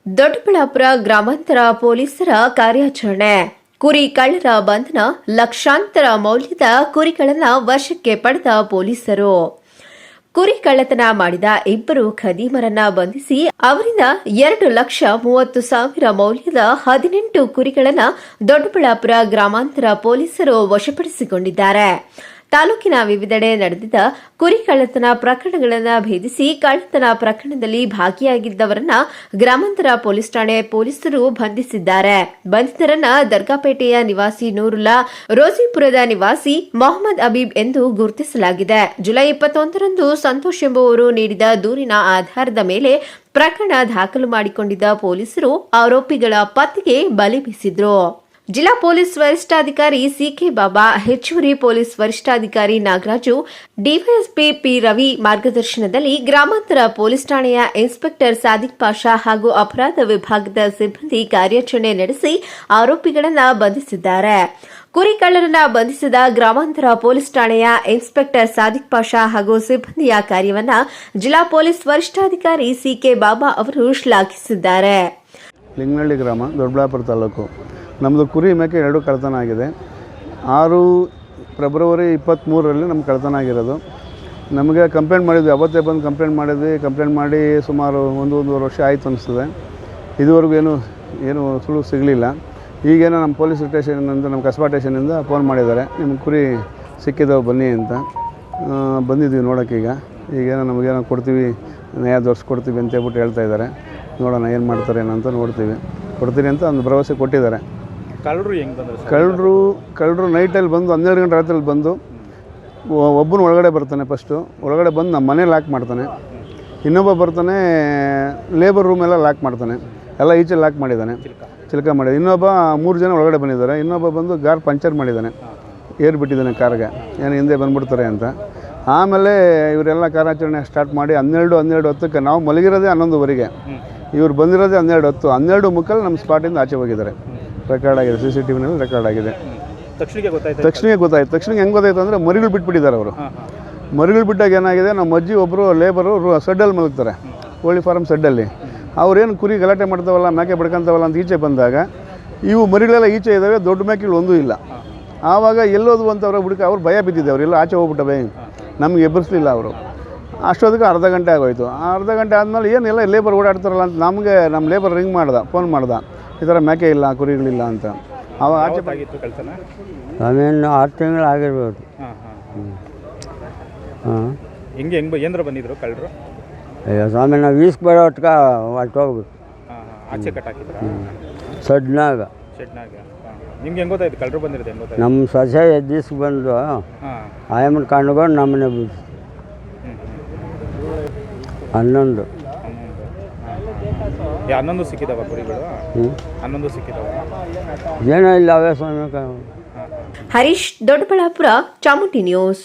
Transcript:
ದೊಡ್ಡಬಳ್ಳಾಪುರ ಗ್ರಾಮಾಂತರ ಪೊಲೀಸರ ಕಾರ್ಯಾಚರಣೆ. ಕುರಿ ಕಳ್ಳರ ಬಂಧನ, ಲಕ್ಷಾಂತರ ಮೌಲ್ಯದ ಕುರಿಗಳನ್ನು ವಶಕ್ಕೆ ಪಡೆದ ಪೊಲೀಸರು. ಕುರಿ ಕಳ್ಳತನ ಮಾಡಿದ ಇಬ್ಬರು ಖದೀಮರನ್ನ ಬಂಧಿಸಿ ಅವರಿಂದ 2,30,000 ಮೌಲ್ಯದ 18 ಕುರಿಗಳನ್ನು ದೊಡ್ಡಬಳ್ಳಾಪುರ ಗ್ರಾಮಾಂತರ ಪೊಲೀಸರು ವಶಪಡಿಸಿಕೊಂಡಿದ್ದಾರೆ. ತಾಲೂಕಿನ ವಿವಿಧೆಡೆ ನಡೆದಿದ್ದ ಕುರಿ ಕಳ್ಳತನ ಪ್ರಕರಣಗಳನ್ನು ಭೇದಿಸಿ ಕಳ್ಳತನ ಪ್ರಕರಣದಲ್ಲಿ ಭಾಗಿಯಾಗಿದ್ದವರನ್ನ ಗ್ರಾಮಾಂತರ ಪೊಲೀಸ್ ಠಾಣೆ ಪೊಲೀಸರು ಬಂಧಿಸಿದ್ದಾರೆ. ಬಂಧಿತರನ್ನ ದರ್ಗಾಪೇಟೆಯ ನಿವಾಸಿ ನೂರುಲ್ಲಾ, ರೋಜಿಪುರದ ನಿವಾಸಿ ಮೊಹಮ್ಮದ್ ಅಬೀಬ್ ಎಂದು ಗುರುತಿಸಲಾಗಿದೆ. ಜುಲೈ 21ರಂದು ಸಂತೋಷ್ ಎಂಬುವರು ನೀಡಿದ ದೂರಿನ ಆಧಾರದ ಮೇಲೆ ಪ್ರಕರಣ ದಾಖಲು ಮಾಡಿಕೊಂಡಿದ್ದ ಪೊಲೀಸರು ಆರೋಪಿಗಳ ಪತ್ತೆಗೆ ಬಲೆ ಬೀಸಿದ್ರು. ಜಿಲ್ಲಾ ಪೊಲೀಸ್ ವರಿಷ್ಠಾಧಿಕಾರಿ ಸಿಕೆ ಬಾಬಾ, ಹೆಚ್ಚುವರಿ ಪೊಲೀಸ್ ವರಿಷ್ಠಾಧಿಕಾರಿ ನಾಗರಾಜು, ಡಿವೈಎಸ್ಪಿ ಪಿ ರವಿ ಮಾರ್ಗದರ್ಶನದಲ್ಲಿ ಗ್ರಾಮಾಂತರ ಪೊಲೀಸ್ ಠಾಣೆಯ ಇನ್ಸ್ಪೆಕ್ಟರ್ ಸಾದಿಕ್ ಪಾಷಾ ಹಾಗೂ ಅಪರಾಧ ವಿಭಾಗದ ಸಿಬ್ಬಂದಿ ಕಾರ್ಯಾಚರಣೆ ನಡೆಸಿ ಆರೋಪಿಗಳನ್ನು ಬಂಧಿಸಿದ್ದಾರೆ. ಕುರಿ ಕಳ್ಳರನ್ನ ಬಂಧಿಸಿದ ಗ್ರಾಮಾಂತರ ಪೊಲೀಸ್ ಠಾಣೆಯ ಇನ್ಸ್ಪೆಕ್ಟರ್ ಸಾದಿಕ್ ಪಾಷಾ ಹಾಗೂ ಸಿಬ್ಬಂದಿಯ ಕಾರ್ಯವನ್ನ ಜಿಲ್ಲಾ ಪೊಲೀಸ್ ವರಿಷ್ಠಾಧಿಕಾರಿ ಸಿಕೆ ಬಾಬಾ ಅವರು ಶ್ಲಾಘಿಸಿದ್ದಾರೆ. ಲಿಂಗನಹಳ್ಳಿ ಗ್ರಾಮ, ದೊಡ್ಡಬಳ್ಳಾಪುರ ತಾಲೂಕು. ನಮ್ಮದು ಕುರಿ ಮೇಕೆ 2 ಕಳ್ಳತನ ಆಗಿದೆ. 6 ಫೆಬ್ರವರಿ 23ರಲ್ಲಿ ನಮ್ಮ ಕಳ್ಳತನ ಆಗಿರೋದು. ನಮಗೆ ಕಂಪ್ಲೇಂಟ್ ಮಾಡಿದ್ವಿ, ಅವತ್ತೇ ಬಂದು ಕಂಪ್ಲೇಂಟ್ ಮಾಡಿದ್ವಿ. ಕಂಪ್ಲೇಂಟ್ ಮಾಡಿ ಸುಮಾರು 1-1.5 ವರ್ಷ ಆಯಿತು ಅನಿಸ್ತದೆ. ಇದುವರೆಗೂ ಏನು ಸುಳ್ಳು ಸಿಗಲಿಲ್ಲ. ಈಗೇನೋ ನಮ್ಮ ಪೊಲೀಸ್ ಸ್ಟೇಷನಿಂದ, ನಮ್ಮ ಕಸ್ಬಾ ಸ್ಟೇಷನಿಂದ ಫೋನ್ ಮಾಡಿದ್ದಾರೆ, ನಿಮ್ಮ ಕುರಿ ಸಿಕ್ಕಿದ್ದಾವೆ ಬನ್ನಿ ಅಂತ. ಬಂದಿದ್ವಿ ನೋಡೋಕ್ಕೆ. ಈಗೇನೋ ನಮಗೇನೋ ಕೊಡ್ತೀವಿ, ನ್ಯಾಯ ದೊರಸ್ಕೊಡ್ತೀವಿ ಅಂತ ಹೇಳ್ಬಿಟ್ಟು ಹೇಳ್ತಾ ಇದ್ದಾರೆ. ನೋಡೋಣ ಏನು ಮಾಡ್ತಾರೆ ಏನಂತ ಕೊಡ್ತೀನಿ ಅಂತ ಒಂದು ಭರವಸೆ ಕೊಟ್ಟಿದ್ದಾರೆ. ಕಳ್ಳರು ನೈಟಲ್ಲಿ ಬಂದು 12 ಗಂಟೆ ರಾತ್ರಿಯಲ್ಲಿ ಬಂದು ಒಬ್ಬನು ಒಳಗಡೆ ಬರ್ತಾನೆ. ಫಸ್ಟು ಒಳಗಡೆ ಬಂದು ನಮ್ಮ ಮನೆ ಲಾಕ್ ಮಾಡ್ತಾನೆ. ಇನ್ನೊಬ್ಬ ಬರ್ತಾನೆ, ಲೇಬರ್ ರೂಮೆಲ್ಲ ಲಾಕ್ ಮಾಡ್ತಾನೆ, ಎಲ್ಲ ಈಚೆ ಲಾಕ್ ಮಾಡಿದ್ದಾನೆ, ಚಿಲ್ಕ ಮಾಡಿದ್ದಾನೆ. ಇನ್ನೊಬ್ಬ 3 ಜನ ಒಳಗಡೆ ಬಂದಿದ್ದಾರೆ. ಇನ್ನೊಬ್ಬ ಬಂದು ಕಾರ್ ಪಂಚರ್ ಮಾಡಿದ್ದಾನೆ, ಏರ್ ಬಿಟ್ಟಿದ್ದಾನೆ ಕಾರ್ಗೆ, ಏನು ಹಿಂದೆ ಬಂದುಬಿಡ್ತಾರೆ ಅಂತ. ಆಮೇಲೆ ಇವರೆಲ್ಲ ಕಾರ್ಯಾಚರಣೆ ಸ್ಟಾರ್ಟ್ ಮಾಡಿ 12:10ಕ್ಕೆ ನಾವು ಮಲಗಿರೋದೇ 11ವರೆಗೆ, ಇವ್ರು ಬಂದಿರೋದೇ 12:10. 12:30 ನಮ್ಮ ಸ್ಪಾಟಿಂದ ಆಚೆ ಹೋಗಿದ್ದಾರೆ. ರೆಕಾರ್ಡ್ ಆಗಿದೆ, CCTVನಲ್ಲಿ ರೆಕಾರ್ಡ್ ಆಗಿದೆ. ತಕ್ಷಣ ಗೊತ್ತಾಯ್ತು. ತಕ್ಷಣ ಹೆಂಗೆ ಗೊತ್ತಾಯ್ತು ಅಂದರೆ ಮರಿಗಳು ಬಿಟ್ಬಿಟ್ಟಿದ್ದಾರೆ ಅವರು. ಮರಿಗಳು ಬಿಟ್ಟಾಗ ಏನಾಗಿದೆ, ನಮ್ಮ ಅಜ್ಜಿ ಒಬ್ಬರು ಲೇಬರು ಸಡ್ಡಲ್ಲಿ ಮಲಗ್ತಾರೆ, ಕೋಳಿ ಫಾರಮ್ ಸಡ್ಡಲ್ಲಿ. ಅವ್ರೇನು ಕುರಿ ಗಲಾಟೆ ಮಾಡ್ತಾವಲ್ಲ, ಮೇಕೆ ಬಿಡ್ಕೊಂತವಲ್ಲ ಅಂತ ಈಚೆ ಬಂದಾಗ ಇವು ಮರಿಗಳೆಲ್ಲ ಈಚೆ ಇದ್ದಾವೆ, ದೊಡ್ಡ ಮೇಕೆಗಳು ಒಂದೂ ಇಲ್ಲ. ಆವಾಗ ಎಲ್ಲೋದು ಅಂತ ಅವ್ರು ಭಯ ಬಿದ್ದಿದ್ದೆ. ಅವರೆಲ್ಲ ಆಚೆ ಹೋಗ್ಬಿಟ್ಟವೆ, ನಮ್ಗೆ ಎಬ್ಬರಿಸಲಿಲ್ಲ ಅವರು. ಅಷ್ಟೊತ್ತಿಗೆ ಅರ್ಧ ಗಂಟೆ ಆಗೋಯ್ತು. ಅರ್ಧ ಗಂಟೆ ಆದಮೇಲೆ ಏನೆಲ್ಲ ಲೇಬರ್ ಓಡಾಡ್ತಾರಲ್ಲ ಅಂತ ನಮ್ಮ ಲೇಬರ್ ಫೋನ್ ಮಾಡ್ದ, ಈ ಥರ ಮೇಕೆ ಇಲ್ಲ, ಕುರಿಗಳಿಲ್ಲ ಅಂತ. ಅವಾಗ ಆಚೆ ಆಗಿತ್ತು ಕಳ್ತನ. ನಾವೇನು 6 ತಿಂಗಳು ಆಗಿರ್ಬೋದು. ಹೆಂಗೆ ಏನರ ಬಂದಿದ್ರು ಕಳ್ಳರು? ಅಯ್ಯೋ ಸ್ವಾಮಿ, ನಾವು ಈಸ್ಕ್ ಬರೋ ಒಟ್ಟಿಗೆ ಹೊರ್ಟೋಗ್ಬಿಟ್ಟು ಆಚೆ ಕಟ್ ಹಾಕಿದ್ರ ಸಡ್ನಾಗ. ನಿಮ್ಗೆ ಹೆಂಗೆ ಗೊತ್ತಾಯ್ತು ಕಳ್ಳರು ಬಂದಿರೋದು? ಹೆಂಗೆ ಗೊತ್ತಾಯ್ತು? ನಮ್ಮ ಸೊಸೆ ಎದ್ದೀಸ್ಗೆ ಬಂದು ಆಯಮ್ಮನ ಕಂಡುಕೊಂಡು ನಮ್ಮನೆ ಬಿದ್ದು 11 11 ಸಿಕ್ಕಿದಾವ ಕುರಿಗಳು? 11 ಸಿಕ್ಕಿದಾವ? ಏನೋ ಇಲ್ಲ ಅವೇ ಸ್ವಾಮಿ. ಹರೀಶ್, ದೊಡ್ಡಬಳ್ಳಾಪುರ, ಚಾಮುಂಡಿ ನ್ಯೂಸ್.